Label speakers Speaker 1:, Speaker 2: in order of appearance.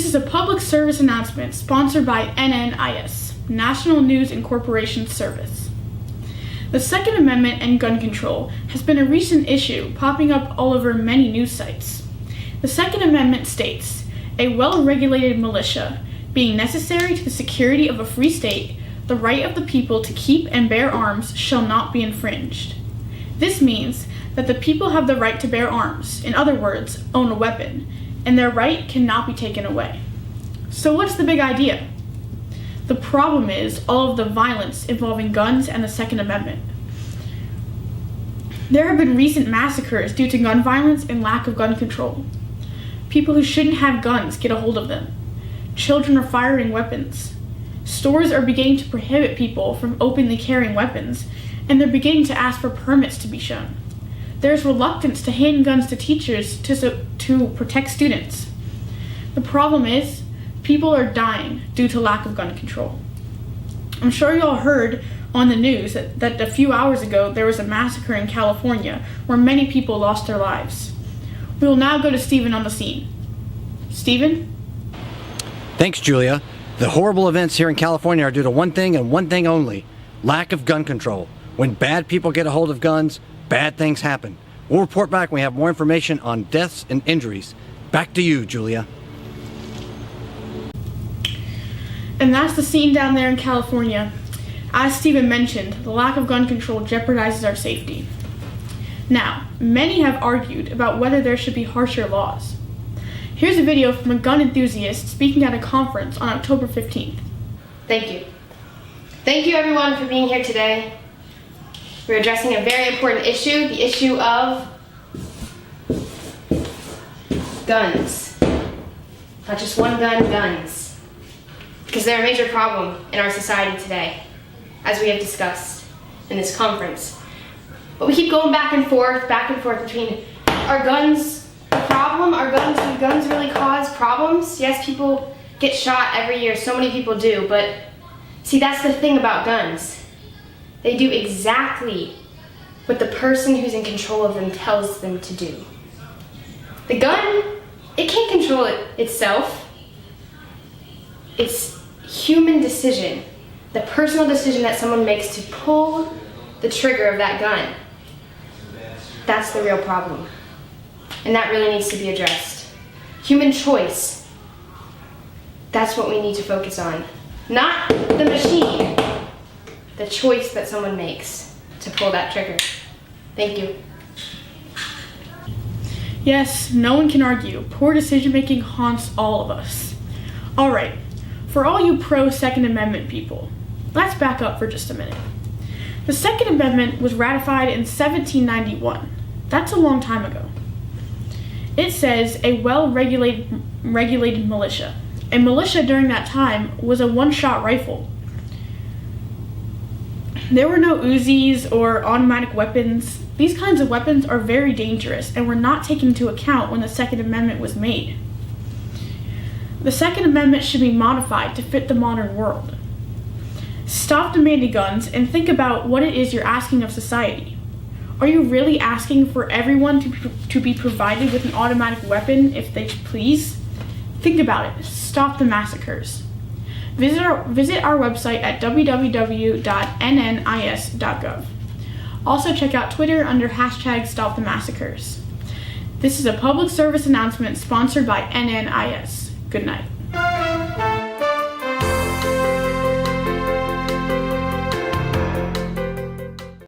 Speaker 1: is a public service announcement sponsored by NNIS, National News Incorporation Service. The Second Amendment and gun control has been a recent issue popping up all over many news sites. The Second Amendment states, "A well-regulated militia, being necessary to the security of a free state, the right of the people to keep and bear arms shall not be infringed." This means that the people have the right to bear arms, in other words, own a weapon, and their right cannot be taken away. So what's the big idea? The problem is all of the violence involving guns and the Second Amendment. There have been recent massacres due to gun violence and lack of gun control. People who shouldn't have guns get a hold of them. Children are firing weapons. Stores are beginning to prohibit people from openly carrying weapons, and they're beginning to ask for permits to be shown. There's reluctance to hand guns to teachers to protect students. The problem is, people are dying due to lack of gun control. I'm sure you all heard on the news that a few hours ago there was a massacre in California where many people lost their lives. We will now go to Stephen on the scene. Stephen?
Speaker 2: Thanks, Julia. The horrible events here in California are due to one thing and one thing only: lack of gun control. When bad people get a hold of guns, bad things happen. We'll report back when we have more information on deaths and injuries. Back to you, Julia.
Speaker 1: And that's the scene down there in California. As Stephen mentioned, the lack of gun control jeopardizes our safety. Now, many have argued about whether there should be harsher laws. Here's a video from a gun enthusiast speaking at a conference on October 15th.
Speaker 3: Thank you. Thank you everyone for being here today. We're addressing a very important issue, the issue of guns. Not just one gun, guns. Because they're a major problem in our society today, as we have discussed in this conference. But we keep going back and forth between, are guns a problem? Do guns really cause problems? Yes, people get shot every year, so many people do, but see, that's the thing about guns. They do exactly what the person who's in control of them tells them to do. The gun, it can't control it itself. It's human decision, the personal decision that someone makes to pull the trigger of that gun. That's the real problem. And that really needs to be addressed. Human choice. That's what we need to focus on. Not the machine. The choice that someone makes to pull that trigger. Thank you.
Speaker 1: Yes, no one can argue. Poor decision-making haunts all of us. All right, for all you pro-Second Amendment people, let's back up for just a minute. The Second Amendment was ratified in 1791. That's a long time ago. It says a well-regulated militia. A militia during that time was a one-shot rifle. There were no Uzis or automatic weapons. These kinds of weapons are very dangerous and were not taken into account when the Second Amendment was made. The Second Amendment should be modified to fit the modern world. Stop demanding guns and think about what it is you're asking of society. Are you really asking for everyone to be provided with an automatic weapon if they please? Think about it. Stop the massacres. Visit our website at www.nnis.gov. Also check out Twitter under #StopTheMassacres. This is a public service announcement sponsored by NNIS. Good night.